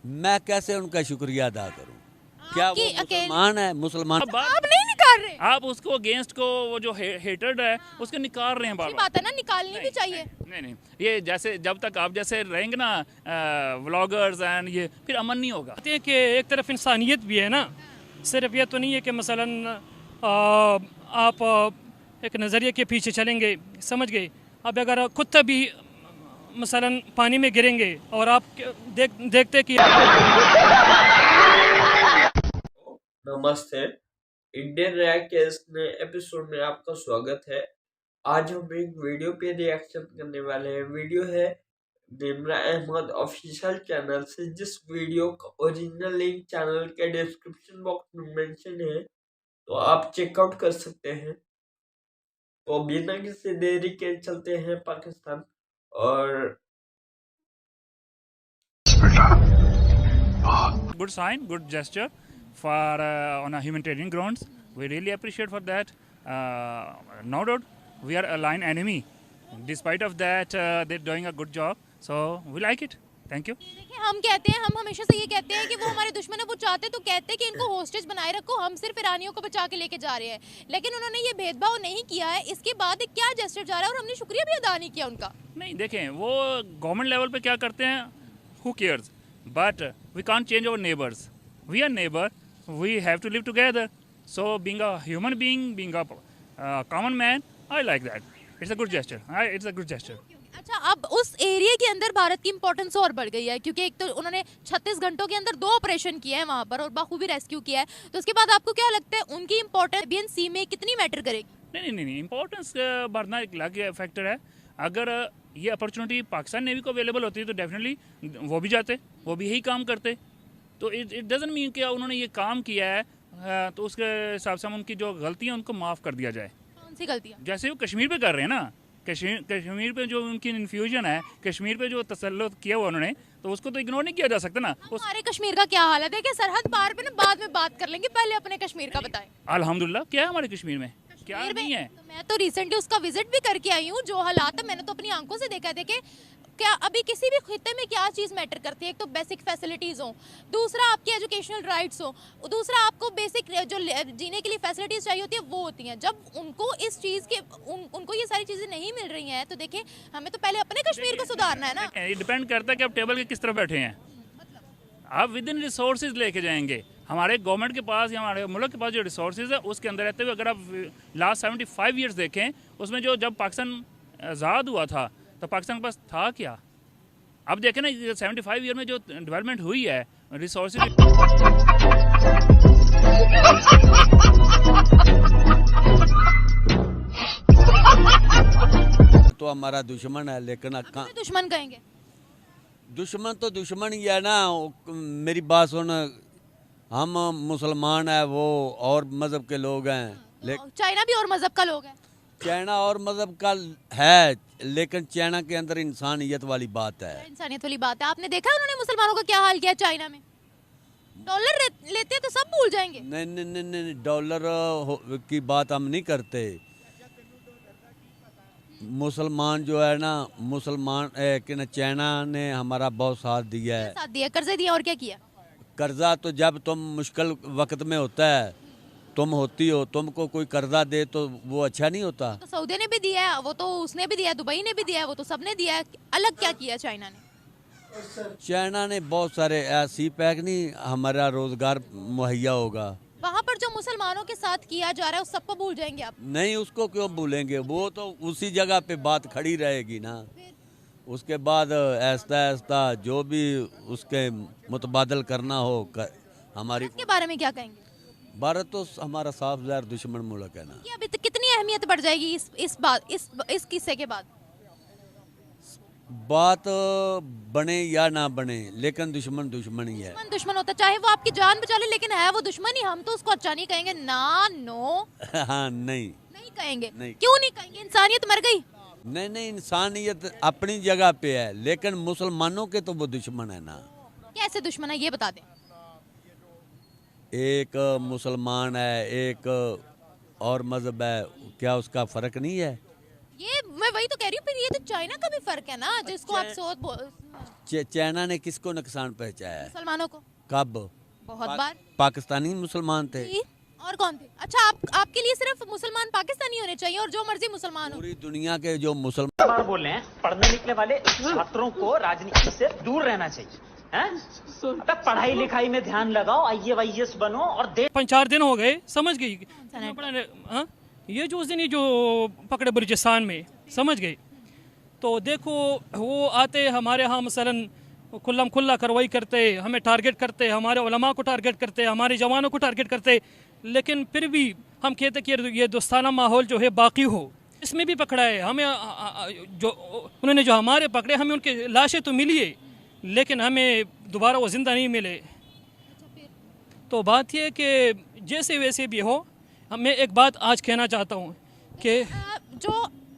मैं कैसे उनका शुक्रिया अदा करूं? क्या वो मुसलमान है? मुसलमान आप नहीं निकाल रहे। आप उसको अगेंस्ट को वो जो हेटर्ड है उसको निकाल रहे हैं बार बार। बात है ना, निकालनी भी चाहिए। नहीं, ये जैसे जब तक आप जैसे रहेंगे ना व्लॉगर्स एंड ये, फिर अमन नहीं होगा। कहते हैं कि एक तरफ इंसानियत भी है ना, सिर्फ ये तो नहीं है कि मसलन आप एक नज़रिए के पीछे चलेंगे, समझ गए। अब अगर कुत्ता भी मसलन पानी में गिरेंगे और आप देखते कि नमस्ते, इंडियन रैग के इस नए एपिसोड में आपका स्वागत है। आज हम एक वीडियो पे रिएक्शन करने वाले हैं। वीडियो है निम्रा अहमद ऑफिशियल चैनल से, जिस वीडियो का ओरिजिनल लिंक चैनल के डिस्क्रिप्शन बॉक्स में मेंशन है, तो आप चेकआउट कर सकते हैं। तो बिना किसी देरी के चलते हैं पाकिस्तान और Good sign, good gesture for on a humanitarian grounds. We really appreciate for that. No doubt, we are aligned enemy. Despite of that, they're doing a good job. So we like it. Thank you. देखिए, हम कहते हैं, हम हमेशा से ये कहते हैं कि वो हमारे दुश्मन है, वो चाहते तो कहते हैं कि इनको होस्टेज बनाए रखो, हम सिर्फ ईरानियों को बचा के लेके जा रहे हैं। लेकिन उन्होंने ये भेदभाव नहीं किया है। इसके बाद एक क्या जेस्चर जा रहा है और हमने शुक्रिया भी अदा नहीं किया उनका। नहीं, देखें वो गवर्नमेंट लेवल पे क्या करते हैं, who cares? But we can't change our neighbors. We are neighbor. We have to live together. So being a human being, being a common man, I like that. It's a good gesture. It's a good gesture. अच्छा, अब उस area के अंदर भारत की importance और बढ़ गई है, क्योंकि एक तो उन्होंने 36 घंटों के अंदर 2 ऑपरेशन किए हैं वहाँ पर और बखूबी रेस्क्यू किया है। तो उसके बाद आपको क्या लगता है उनकी इंपॉर्टेंस अरेबियन सी में कितनी मैटर करेगी? नहीं, इम्पोर्टेंस बढ़ना एक अलग फैक्टर है। अगर ये अपॉर्चुनिटी पाकिस्तान नेवी को अवेलेबल होती है तो डेफिनेटली वो भी जाते, वो भी यही काम करते। तो इट डजंट मीन कि उन्होंने ये काम किया है तो उसके हिसाब से हम उनकी जो गलतियाँ उनको माफ़ कर दिया जाए। कौन सी गलतियाँ? जैसे वो कश्मीर पे कर रहे हैं ना, कश्मीर पे जो उनकी इन्फ्यूजन है, कश्मीर पे जो तसल्लुत किया हुआ उन्होंने, तो उसको तो इग्नोर नहीं किया जा सकता ना। हमारे कश्मीर का क्या हाल है? देखिए, सरहद पार पे ना बाद में बात कर लेंगे, पहले अपने कश्मीर का बताएं। अल्हम्दुलिल्लाह, क्या है हमारे कश्मीर में, क्या नहीं है? तो मैं तो रिसेंटली उसका विजिट भी करके आई हूँ। जो हालात है मैंने तो अपनी आंखों से देखा है। देखे क्या अभी किसी भी खिते में क्या चीज़ मैटर करती है? एक तो बेसिक फैसिलिटीज़ हो, दूसरा आपकी एजुकेशनल राइट्स हो, दूसरा आपको बेसिक जो जीने के लिए फैसिलिटीज़ चाहिए होती है वो होती हैं। जब उनको इस चीज़ के उनको ये सारी चीज़ें नहीं मिल रही हैं तो देखिए हमें तो पहले अपने कश्मीर को सुधारना है ना। ये डिपेंड करता है कि आप टेबल के किस तरफ बैठे हैं। आप विद इन रिसोर्सेज लेके जाएंगे। हमारे गवर्नमेंट के पास या हमारे मुल्क के पास जो रिसोर्सेज है उसके अंदर रहते हुए अगर आप लास्ट 75 ईयर्स देखें, उसमें जो जब पाकिस्तान आज़ाद हुआ था तो पाकिस्तान के पास था क्या? अब देखें ना 75 ईयर में जो डेवलपमेंट हुई है रिसोर्सेज। तो हमारा दुश्मन है, लेकिन दुश्मन कहेंगे? दुश्मन तो दुश्मन ही है ना। मेरी बात सुन, हम मुसलमान है, वो और मज़हब के लोग हैं। चाइना भी और मज़हब का लोग है। चाइना और मज़हब का है, लेकिन चाइना के अंदर इंसानियत वाली बात है। इंसानियत वाली बात है। आपने देखा उन्होंने मुसलमानों का क्या हाल किया चाइना में? डॉलर लेते तो सब भूल जाएंगे। नहीं, डॉलर की बात हम नहीं करते। मुसलमान जो है ना, मुसलमान कि चाइना ने हमारा बहुत साथ दिया है। साथ दिया, कर्जे दिया, और क्या किया? कर्जा तो जब तुम मुश्किल वक्त में होता है, तुम होती हो, तुमको कोई कर्जा दे तो वो अच्छा नहीं होता। तो सऊदी ने भी दिया है, वो तो उसने भी दिया है, दुबई ने भी दिया है, वो तो सबने दिया है। अलग क्या किया चाइना ने? चाइना ने बहुत सारे ऐसी पैक नहीं, हमारा रोजगार मुहैया होगा। वहाँ पर जो मुसलमानों के साथ किया जा रहा है उस सबको भूल जाएंगे आप? नहीं, उसको क्यों भूलेंगे? वो तो उसी जगह पे बात खड़ी रहेगी ना। उसके बाद ऐसा ऐसा जो भी उसके मुतबादल करना हो हमारी। इसके बारे में क्या कहेंगे? भारत तो हमारा साफ ज़ाहिर दुश्मन मुल्क है ना। कि अभी तक कितनी अहमियत बढ़ जाएगी इस किस्से के बाद? बात बने या ना बने, लेकिन दुश्मन दुश्मन ही है। दुश्मन होता चाहे वो आपकी जान बचा ले, लेकिन है वो दुश्मन ही। हम तो उसको अच्छा नहीं कहेंगे ना। नो हाँ, नहीं कहेंगे। नहीं। क्यों नहीं कहेंगे? इंसानियत मर गई। नहीं, इंसानियत अपनी जगह पे है, लेकिन मुसलमानों के तो वो दुश्मन है ना। कैसे दुश्मन है ये बता दें। एक मुसलमान है, एक और मजहब है, क्या उसका फर्क नहीं है? ये मैं वही तो कह रही हूँ, फिर ये तो चाइना का भी फर्क है ना, जिसको आप चाइना ने किसको नुकसान पहुंचाया है? मुसलमानों को कब? बहुत बार। पाकिस्तानी मुसलमान थे। जी, और कौन थे? अच्छा, आपके लिए सिर्फ मुसलमान पाकिस्तानी होने चाहिए और जो मर्जी मुसलमान हो? पूरी दुनिया के जो मुसलमान बार बोल रहे हैं, पढ़ने लिखने वाले छात्रों को राजनीति से दूर रहना चाहिए, हैं? अबे पढ़ाई लिखाई में ध्यान लगाओ, IAS बनो और देश 5-4 दिन हो गए, समझ गई। हाँ, ये जो उस दिन ये जो पकड़े बलूचिस्तान में, समझ गए। तो देखो वो आते हमारे यहाँ मसलन खुल्लम खुल्ला कार्रवाई करते, हमें टारगेट करते, हमारे उलमा को टारगेट करते, हमारे जवानों को टारगेट करते, लेकिन फिर भी हम कहते कि ये दोस्ताना माहौल जो है बाकी हो। इसमें भी पकड़ा है हमें, जो उन्होंने जो हमारे पकड़े, हमें उनके लाशें तो मिली है, लेकिन हमें दोबारा वो ज़िंदा नहीं मिले। तो बात यह कि जैसे वैसे भी हो, मैं एक बात आज कहना चाहता हूँ कि जो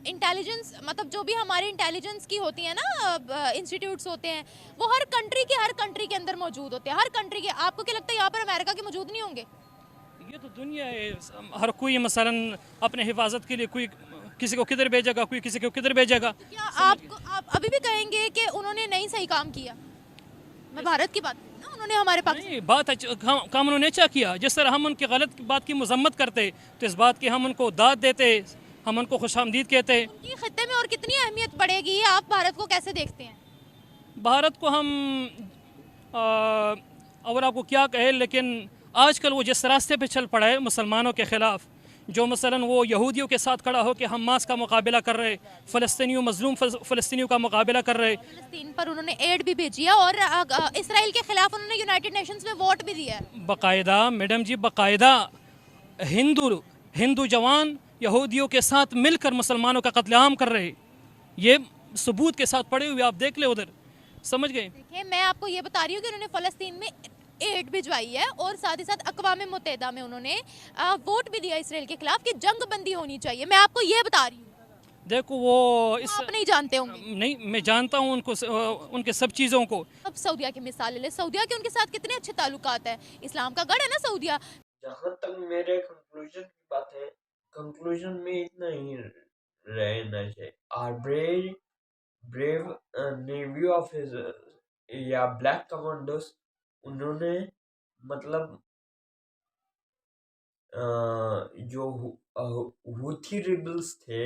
इंटेलिजेंस, मतलब जो भी हमारे इंटेलिजेंस की होती है ना इंस्टीट्यूट्स होते हैं, वो हर कंट्री के अंदर मौजूद होते हैं, हर कंट्री के। आपको क्या लगता है यहाँ पर अमेरिका के मौजूद नहीं होंगे? ये तो दुनिया है, हर कोई मसलन अपने हिफाजत के लिए कोई किसी को किधर भेजेगा, कोई किसी को किधर भेजेगा। क्या आप अभी भी कहेंगे कि उन्होंने नहीं सही काम किया? मैं भारत की बात कर रही हूँ ना, उन्होंने हमारे पास नहीं, बात काम उन्होंने अच्छा किया। जिस तरह हम उनकी गलत बात की मजम्मत करते, तो इस बात की हम उनको दाद देते, हम उनको खुशामदीद कहते। उनकी खित्ते में और कितनी अहमियत पड़ेगी, आप भारत को कैसे देखते हैं? भारत को हम और आपको क्या कहे, लेकिन आजकल वो जिस रास्ते पे चल पड़ा है मुसलमानों के ख़िलाफ़, जो मसलन वो यहूदियों के साथ खड़ा हो कि हमास का मुकाबला कर रहे, फ़लस्तीनियों मजलूम फ़लस्तीनियों का मुकाबला कर रहे। फ़लस्तीन पर उन्होंने एड भी भेजी है और इसराइल के खिलाफ उन्होंने यूनाइटेड नेशंस में वोट भी दिया है। बाकायदा मैडम जी, बाकायदा हिंदू जवान यहूदियों के साथ मिलकर मुसलमानों का कत्लेआम कर रहे, ये सबूत के साथ पड़े हुए, आप देख ले उधर, समझ गए। देखिए, मैं आपको ये बता रही हूँ कि उन्होंने फ़लस्तीन में एड भिजवाई है और साथ ही साथ अक़वाम मुत्तहिदा में उन्होंने वोट भी दिया इसराइल के खिलाफ कि जंग बंदी होनी चाहिए। मैं आपको ये बता रही हूँ। देखो वो आप नहीं जानते होंगे। नहीं, मैं जानता हूँ उनको, उनके सब चीज़ों को। अब सऊदिया की मिसाल ले ले, सऊदिया के उनके साथ कितने अच्छे ताल्लुकात है, इस्लाम का गढ़ है ना सऊदिया। जहाँ तक मेरे कंक्लूजन की बात है, कंक्लूजन में इतना ही रहना चाहिए। आर ब्रेव नेवी ऑफिसर या ब्लैक कमांडोस, उन्होंने मतलब जो हुथी रिबल्स थे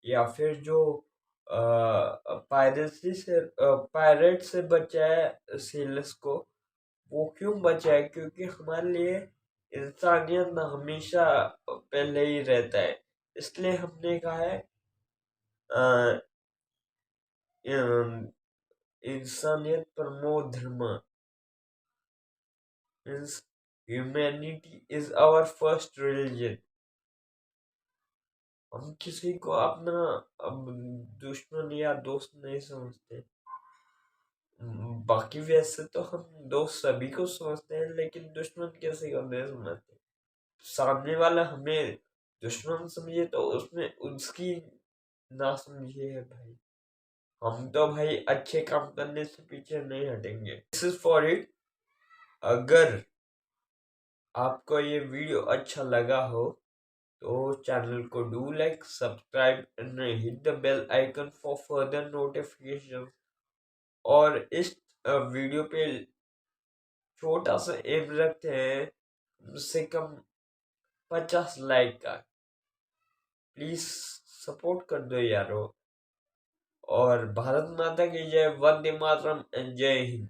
या फिर जो पायरेट से बचाए सेलर्स को, वो क्यों बचाए? क्योंकि हमारे लिए इंसानियत हमेशा पहले ही रहता है, इसलिए हमने कहा है इंसानियत परमो धर्म, means humanity is our first religion. हम किसी को अपना दुश्मन या दोस्त नहीं समझते। बाकी वैसे तो हम दोस्त सभी को समझते हैं, लेकिन दुश्मन किसी को नहीं समझते। सामने वाला हमें दुश्मन समझे तो उसमें उसकी ना समझिए है भाई। हम तो भाई अच्छे काम करने से पीछे नहीं हटेंगे। This is for it. अगर आपको ये वीडियो अच्छा लगा हो तो चैनल को do like, subscribe and hit the bell icon for further notification. और इस वीडियो पे छोटा सा एम रखते हैं, कम से कम 50 लाइक का। प्लीज सपोर्ट कर दो यारो। और भारत माता की जय, वंदे मातरम एंड जय हिंद।